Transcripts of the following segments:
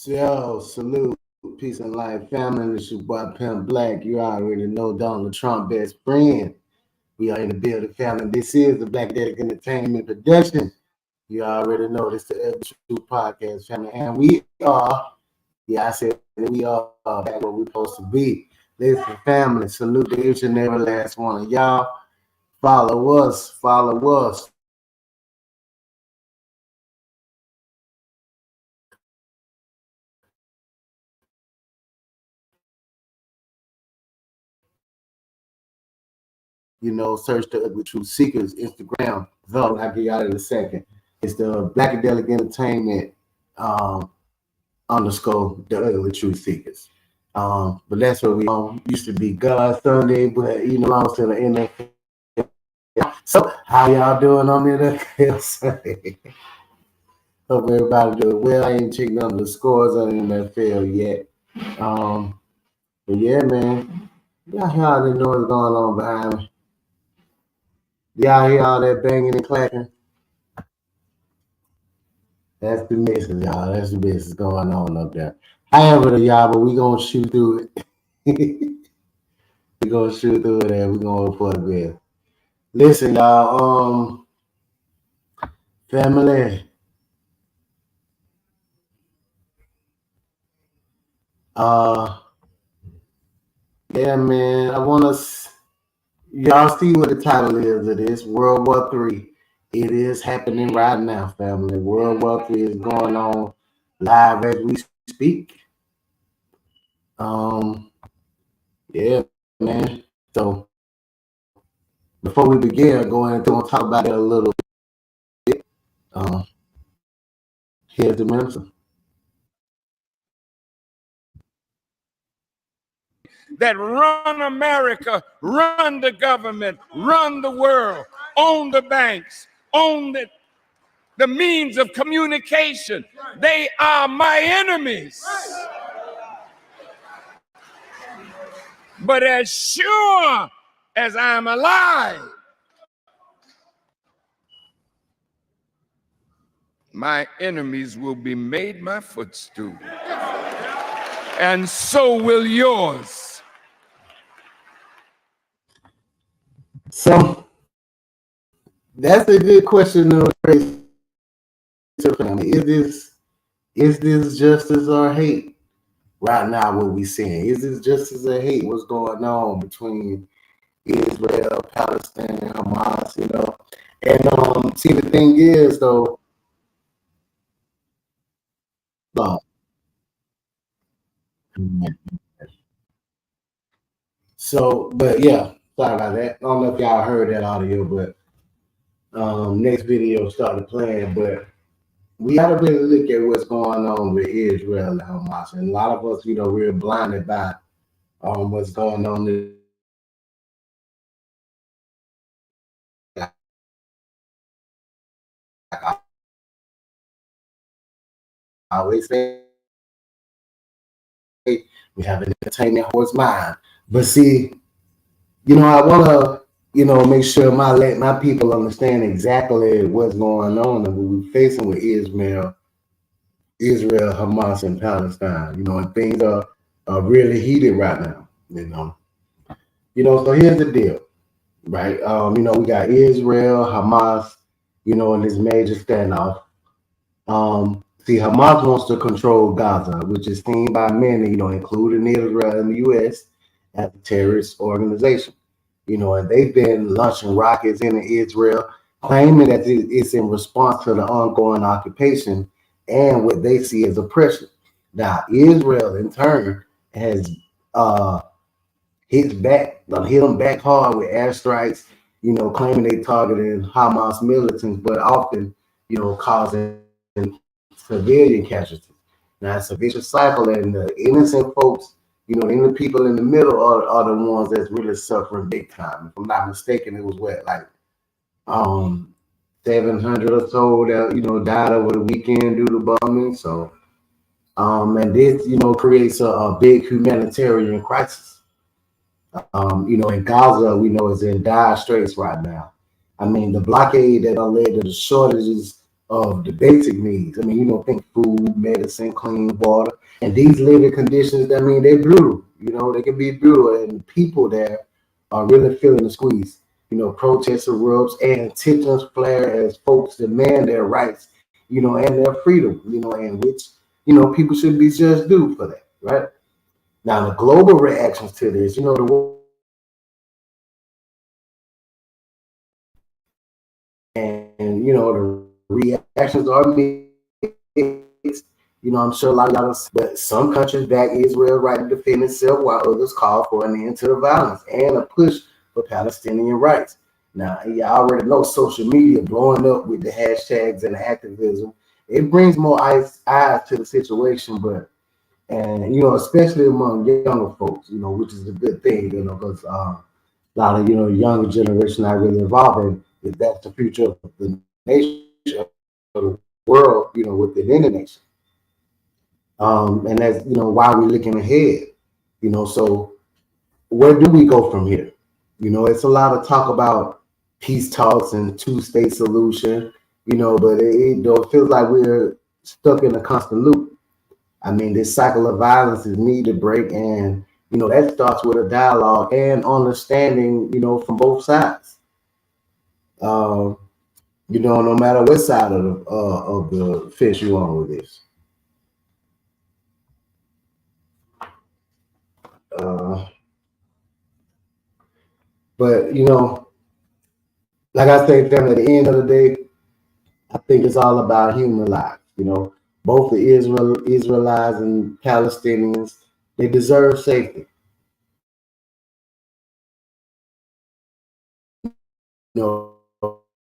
Yo, salute, peace and life, family. It's your boy Pimp Black. You already know Donald Trump best friend. We are in the building, family. This is the Black Daddy Entertainment Production. You already know this is the True Podcast, family, and we are. Yeah, I said we are back where we're supposed to be. Listen, family, salute to each and every last one of y'all. Follow us, follow us. Search the Ugly Truth Seekers Instagram. Though I'll get y'all in a second. It's the Blackadelic Entertainment underscore the Ugly Truth Seekers. But that's where we used to be God Sunday, but belongs to the NFL. So how y'all doing on the NFL Sunday? Hope everybody doing well. I ain't checking on the scores on the NFL yet. But yeah, man, y'all hear all the noise going on behind me. Y'all hear all that banging and clacking? That's the missus, y'all. That's the business going on up there. However, y'all, but we gonna shoot through it. we gonna shoot through it and we gonna report the best. Listen, y'all. Family. Yeah, man. I wanna. Y'all see what the title is of this World War III. It is happening right now, family. World War III is going on live as we speak. Yeah, man. So before we begin, going to talk about it a little bit. Here's the minister. That run America, run the government, run the world, own the banks, own the means of communication. They are my enemies. But as sure as I'm alive, my enemies will be made my footstool. And so will yours. So that's a good question. Is this justice or hate right now? What we seeing? Is this justice or hate? What's going on between Israel, Palestine, and Hamas? And see, the thing is though. So, but yeah, sorry about that. I don't know if y'all heard that audio, but next video started playing. But we got to really look at what's going on with Israel and Hamas, and a lot of us, we're blinded by what's going on. I always say we have an entertainment horse mind, but see, I want to, make sure my people understand exactly what's going on and what we're facing with Israel, Hamas, and Palestine. And things are really heated right now. So here's the deal, right? We got Israel, Hamas, in this major standoff. See, Hamas wants to control Gaza, which is seen by many, including Israel and the U.S. as a terrorist organization. And they've been launching rockets into Israel, claiming that it's in response to the ongoing occupation and what they see as oppression. Now, Israel, in turn, has hit them back hard with airstrikes, claiming they targeted Hamas militants, but often, causing civilian casualties. Now, it's a vicious cycle, and the innocent folks, the people in the middle are the ones that's really suffering big time. If I'm not mistaken, it was 700 or so that died over the weekend due to bombing. So, and this creates a big humanitarian crisis. In Gaza, we know is in dire straits right now. I mean, the blockade that led to the shortages of the basic needs. I mean, think food, medicine, clean water, and these living conditions. I mean, they're brutal. They can be brutal, and people there are really feeling the squeeze. Protests erupts and tensions flare as folks demand their rights, and their freedom, and which, people should be just due for that, right? Now, the global reactions to this, the world and the reactions are mixed. I'm sure a lot of y'all, but some countries back Israel right to defend itself, while others call for an end to the violence and a push for Palestinian rights. Now, you already know social media blowing up with the hashtags and the activism. It brings more eyes to the situation, but and especially among younger folks, which is a good thing, because a lot of younger generation not really involved in if that's the future of the nation, of the world, within the nation. And that's why we're looking ahead. So where do we go from here? It's a lot of talk about peace talks and two-state solution, but it feels like we're stuck in a constant loop. I mean, this cycle of violence is need to break, and that starts with a dialogue and understanding, from both sides. Um, no matter what side of the fence you on with this. Uh, but like I say, family, at the end of the day, I think it's all about human lives. Both the Israelites and Palestinians, they deserve safety.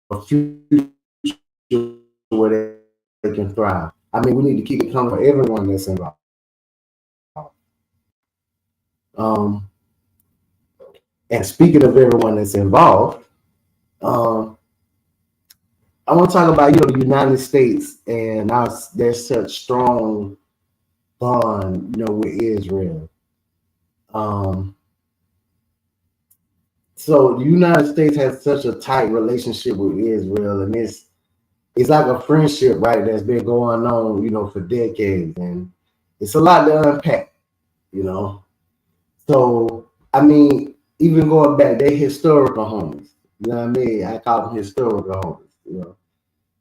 A future where they can thrive. I mean, we need to keep it coming for everyone that's involved. Um, and speaking of everyone that's involved, um, I want to talk about the United States and how there's such strong bond with Israel. Um, so the United States has such a tight relationship with Israel, and it's like a friendship, right? That's been going on for decades, and it's a lot to unpack. You know, So, I mean, even going back, they historical homies. You know what I mean? I call them historical homies.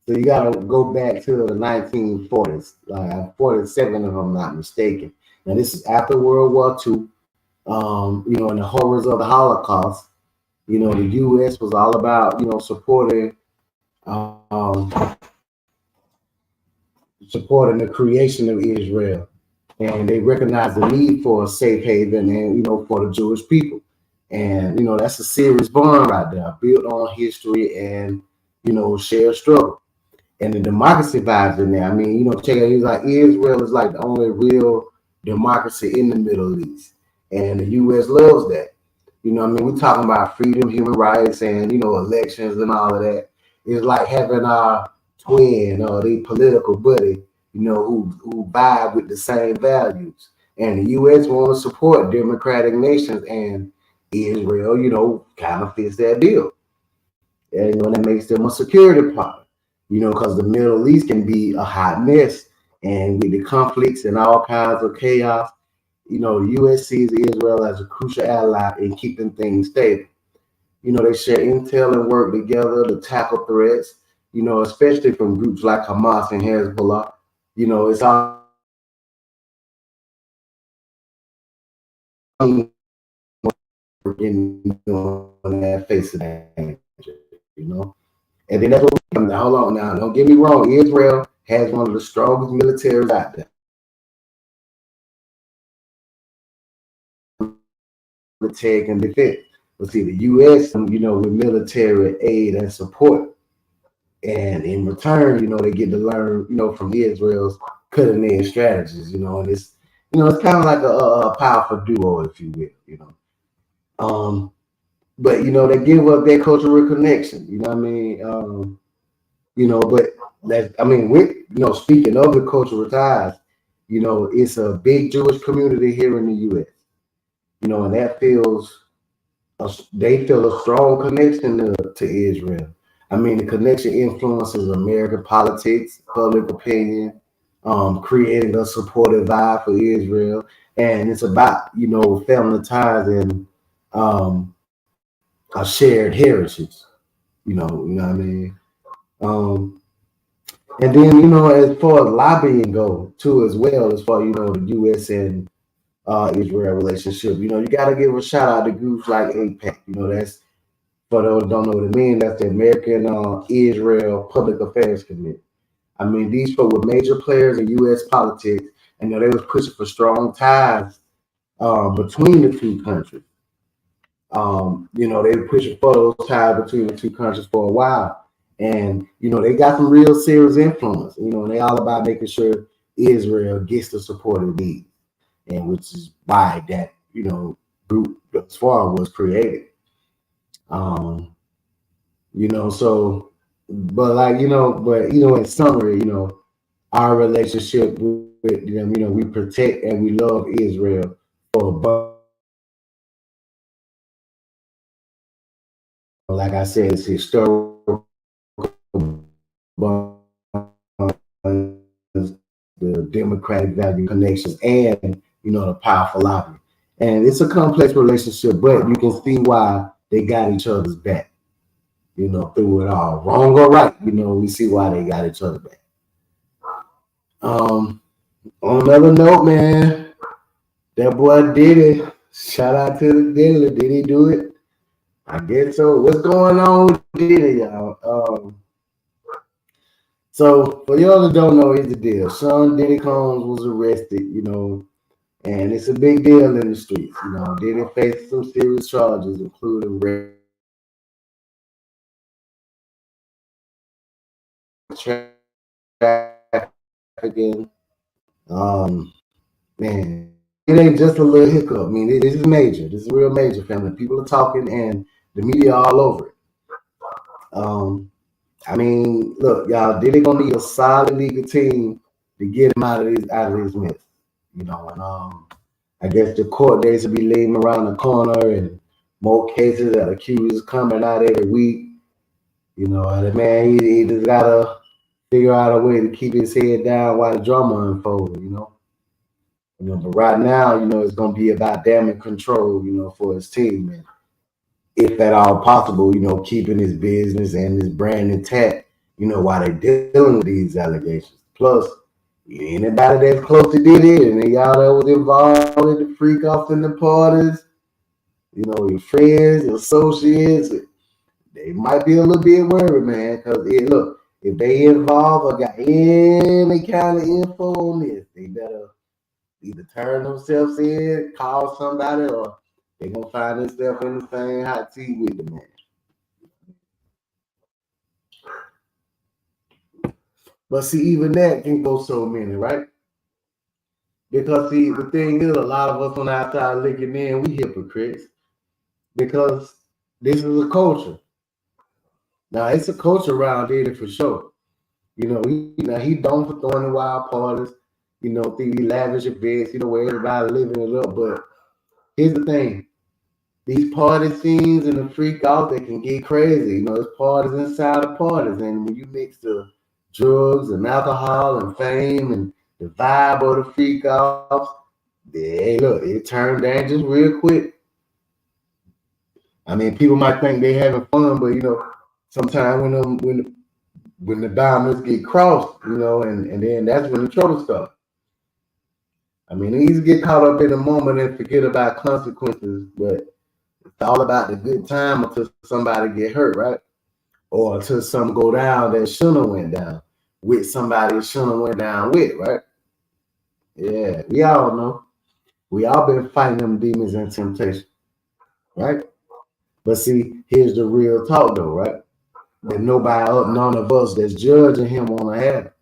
So you got to go back to the 1940s, like 47 if I'm not mistaken. Now, this is after World War II, and the horrors of the Holocaust. The U.S. was all about, um, supporting the creation of Israel. And they recognized the need for a safe haven and, for the Jewish people. And, that's a serious bond right there, built on history and, shared struggle. And the democracy vibes in there. I mean, check it. He's like Israel is like the only real democracy in the Middle East, and the U.S. loves that. We're talking about freedom, human rights, and elections and all of that. It's like having our twin or the political buddy, who vibe with the same values. And the U.S. want to support democratic nations, and Israel, kind of fits that bill. And that makes them a security partner, because the Middle East can be a hot mess. And with the conflicts and all kinds of chaos, the U.S. sees Israel as a crucial ally in keeping things stable. They share intel and work together to tackle threats, especially from groups like Hamas and Hezbollah. It's all on that face of danger, And then that's what we come now. Hold on now. Don't get me wrong. Israel has one of the strongest militaries out there. Protect and defend. But see, the U.S., with military aid and support. And in return, they get to learn, from Israel's cutting edge strategies, and it's kind of like a powerful duo, if you will, But, they give up their cultural connection, you know what I mean? But with, speaking of the cultural ties, it's a big Jewish community here in the U.S., and that they feel a strong connection to Israel. I mean, the connection influences American politics, public opinion, creating a supportive vibe for Israel, and it's about family ties and a shared heritage. You know what I mean. Um, and then as far as lobbying go too, as well as far the U.S. and Israel relationship, you got to give a shout out to groups like APEC. That's for those who don't know what it means. That's the American Israel Public Affairs Committee. I mean, these folks were major players in U.S. politics, and they was pushing for strong ties between the two countries. They were pushing for those ties between the two countries for a while, and they got some real serious influence. And they all about making sure Israel gets the support it needs, and which is why that group as far was created. Um, so, but like in summary, our relationship with them, we protect and we love Israel for a bunch of reasons. Like I said, it's historical bonds, the democratic value connections, and the powerful lobby. And it's a complex relationship, but you can see why they got each other's back. Through it all, wrong or right. We see why they got each other back. Um, on another note, man, that boy Diddy. Shout out to the Diddy. Did he do it? I guess so. What's going on with Diddy, y'all? So for y'all that don't know, here's the deal. Sean Diddy Combs was arrested, and it's a big deal in the streets. Diddy faced some serious charges, including trafficking. Man, it ain't just a little hiccup. I mean, this is major. This is real major, family. People are talking, and the media all over it. Um, I mean, look, y'all, Diddy gonna need a solid legal team to get him out of this mess. And I guess the court dates will be leading around the corner, and more cases that accusers coming out every week. And the man, he just gotta figure out a way to keep his head down while the drama unfolds. But right now, it's gonna be about damage control, for his team, and if at all possible, keeping his business and his brand intact, while they're dealing with these allegations. Plus, anybody that's close to Diddy and y'all that was involved in the freak off in the parties, your friends, your associates, they might be a little bit worried, man, because look, if they involved or got any kind of info on this, they better either turn themselves in, call somebody, or they're gonna find themselves in the same hot seat with the man. But see, even that can go so many, right? Because see, the thing is, a lot of us on the outside looking in, we hypocrites because this is a culture. Now it's a culture around here for sure. He known for throwing the wild parties, these lavish events, where everybody living it up. But here's the thing: these party scenes and the freak out, they can get crazy. There's parties inside of parties, and when you mix the drugs and alcohol and fame and the vibe of the freak offs, hey, look, it turned dangerous real quick. I mean, people might think they having fun, but sometimes when the boundaries get crossed, and then that's when the trouble starts. I mean, it's easy to get caught up in the moment and forget about consequences, but it's all about the good time until somebody get hurt, right? Or until something go down that shouldn't have went down with somebody it shouldn't have went down with, right? Yeah, we all know. We all been fighting them demons and temptation, right? But see, here's the real talk though, right? That none of us that's judging him wanna have.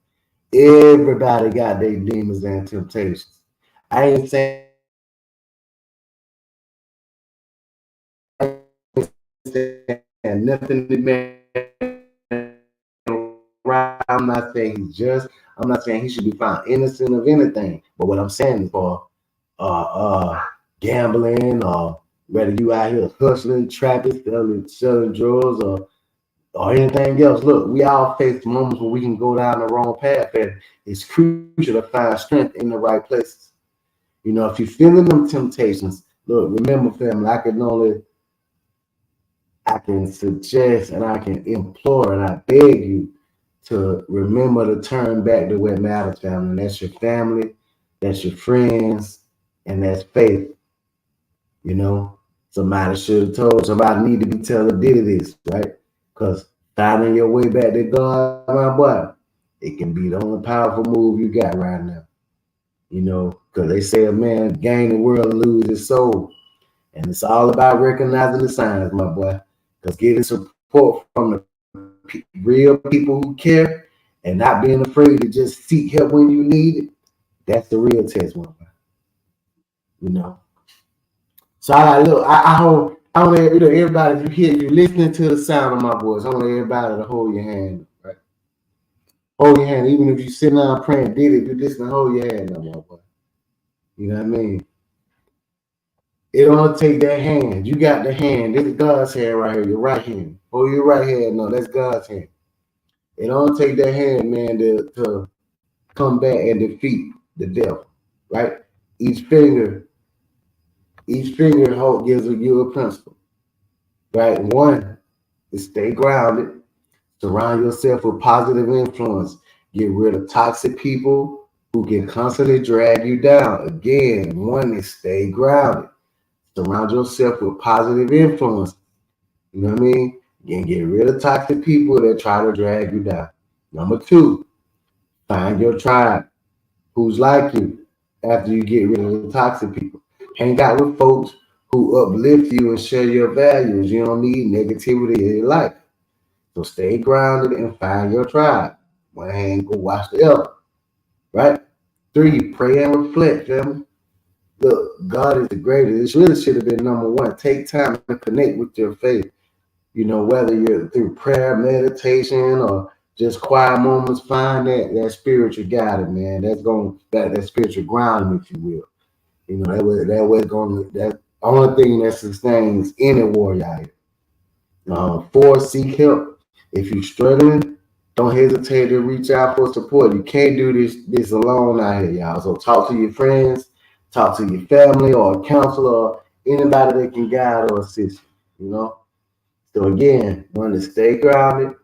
Everybody got their demons and temptations. I ain't saying nothing to man right. I'm not saying he's just. I'm not saying he should be found innocent of anything. But what I'm saying is for gambling or whether you out here hustling, trapping, selling drugs, or or anything else. Look, we all face moments where we can go down the wrong path, and it's crucial to find strength in the right places. If you're feeling them temptations, look, remember, family, I can suggest and I can implore and I beg you to remember to turn back to what matters, family. And that's your family, that's your friends, and that's faith. You know, somebody should have told somebody need to be telling Diddy this, right? Because finding your way back to God, my boy, it can be the only powerful move you got right now. Because they say a man gain the world and lose his soul. And it's all about recognizing the signs, my boy. Because getting support from the real people who care and not being afraid to just seek help when you need it, that's the real test, my boy. You know. So I want everybody, if you hear you listening to the sound of my voice, I want everybody to hold your hand, right? Hold your hand, even if you sitting down praying, did it, you listen, hold your hand, my boy. You know what I mean? It don't take that hand. You got the hand. This is God's hand right here. Your right hand. Hold your right hand. No, that's God's hand. It don't take that hand, man, to come back and defeat the devil, right? Each finger, each finger gives you a principle, right? One is stay grounded. Surround yourself with positive influence. Get rid of toxic people who can constantly drag you down. Again, one is stay grounded. Surround yourself with positive influence. You know what I mean? You can get rid of toxic people that try to drag you down. Number two, find your tribe who's like you after you get rid of the toxic people. Hang out with folks who uplift you and share your values. You don't need negativity in your life. So stay grounded and find your tribe. One hand go watch the other. Right? Three, pray and reflect, family. Look, God is the greatest. This really should have been number one. Take time to connect with your faith. Whether you're through prayer, meditation, or just quiet moments, find that spiritual guidance, man. That's going that spiritual grounding, if you will. That way going that only thing that sustains any warrior out here. Four, seek help. If you're struggling, don't hesitate to reach out for support. You can't do this alone out here, y'all. So talk to your friends, talk to your family or a counselor or anybody that can guide or assist you. So again, one is stay grounded.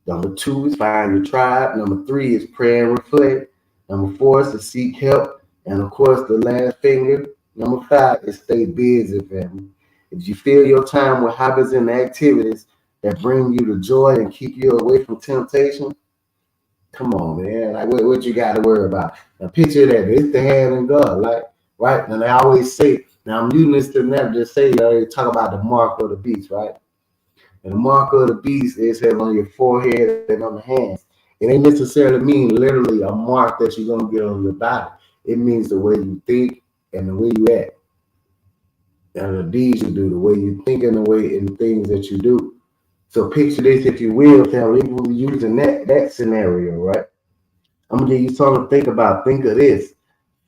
Number two is find your tribe. Number three is pray and reflect. Number four is to seek help. And of course, the last finger, number five, is stay busy, family. If you fill your time with habits and activities that bring you the joy and keep you away from temptation, come on, man. Like what you got to worry about? Now picture that. It's the hand in God, like, right? And I always say, now I'm using this to never just say, talk about the mark of the beast, right? And the mark of the beast is on your forehead and on the hands. It ain't necessarily mean literally a mark that you're gonna get on your body. It means the way you think and the way you act, and the deeds you do, the way you think and the way and the things that you do. So picture this, if you will, family. We'll be using that scenario, right? I'm gonna give you something to think about. Think of this: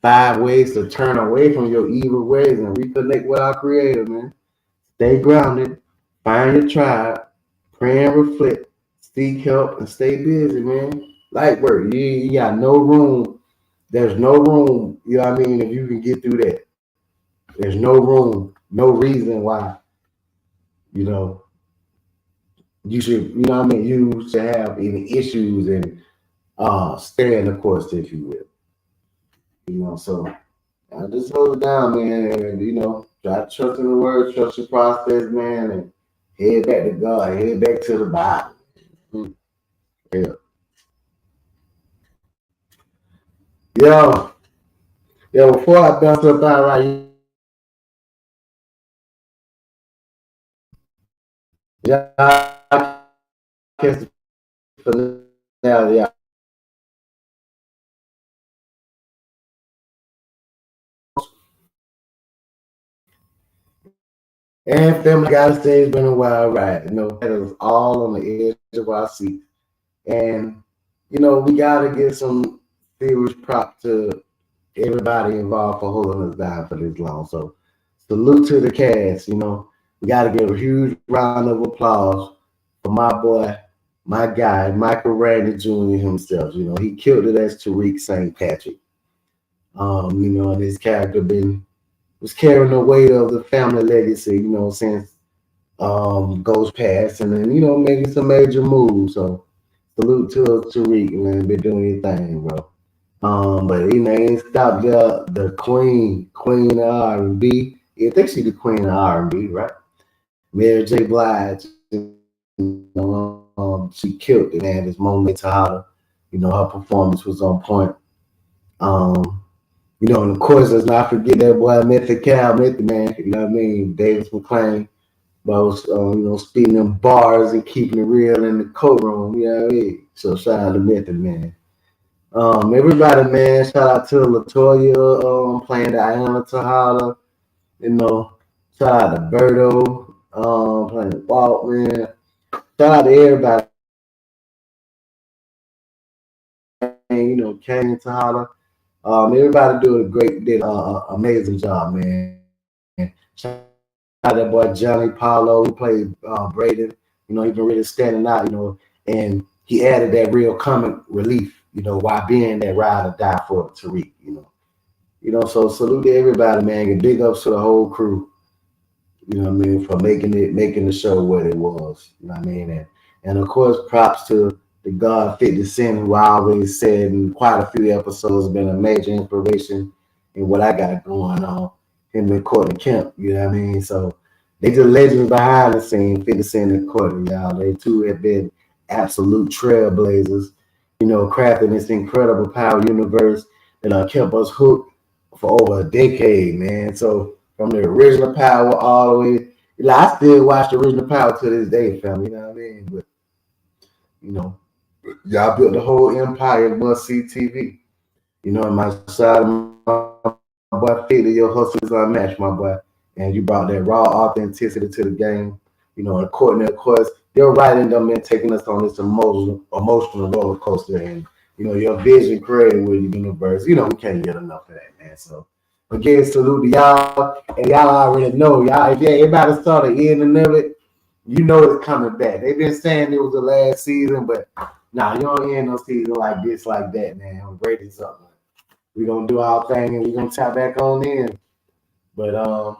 5 ways to turn away from your evil ways and reconnect with our Creator, man. Stay grounded, find your tribe, pray and reflect, seek help, and stay busy, man. Light work. You got no room. There's no room, you know what I mean, if you can get through that. There's no room, no reason why, you know, you should, you should have any issues and stay in the course, if you will. So I just hold it down, man, and try to trust in the word, trust your process, man, and head back to God, head back to the Bible. Yeah. Yo, yo, before I bounce up out right, y'all catch the finale. And family, gotta say it's been a wild ride. It was all on the edge of our seat. And, we gotta give some serious prop to everybody involved for holding us down for this long. So salute to the cast, we gotta give a huge round of applause for my boy, my guy, Michael Randy Jr. himself. He killed it as Tariq St. Patrick. And his character been was carrying the weight of the family legacy, since goes past, and then making some major moves. So salute to Tariq, man, been doing your thing, bro. But he ain't stopped the queen of R&B. I think she's the queen of R&B, right? Mary J. Blige, she killed it, man. This moment Tahada, her performance was on point. Um, and of course, let's not forget that boy Method Cal, Method Man. You know what I mean? Davis McClain, but was speaking them bars and keeping it real in the courtroom. You know what I mean? So shout out to Method Man. Everybody, man, shout out to Latoya, playing Diana Tahada. You know, shout out to Berto, playing Walt, man. Shout out to everybody, man. Kane Tahada. Everybody did an amazing job, man. Shout out that boy Johnny Paulo, who played Braden. He been really standing out, and he added that real comic relief, while being that ride or die for Tariq. So salute to everybody, man, and big ups to the whole crew. For making the show what it was. You know what I mean? And of course, props to the God 50 Cent, who I always said in quite a few episodes been a major inspiration in what I got going on. Him and Courtney Kemp, you know what I mean? So they just legends behind the scene, 50 Cent and Courtney, y'all. They too have been absolute trailblazers, crafting this incredible power universe that kept us hooked for over a decade, man. So from the original Power all the way. I still watch the original Power to this day, fam. You know what I mean? But you know, y'all built the whole empire of must see TV. And my side, my boy, Fitty, your hustle is unmatched, my boy. And you brought that raw authenticity to the game. And Courtney, of course, your writing done been taking us on this emotional roller coaster. And your vision created with the universe. We can't get enough of that, man. So again, salute to y'all. And y'all already know, y'all, if everybody saw the ending of it, it's coming back. They've been saying it was the last season, but nah, you don't end no season like this, like that, man. I'm great as up, man. We're gonna do our thing and we're gonna tap back on in. But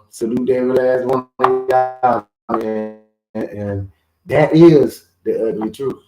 salute to every last one of y'all, man. And that is the ugly truth.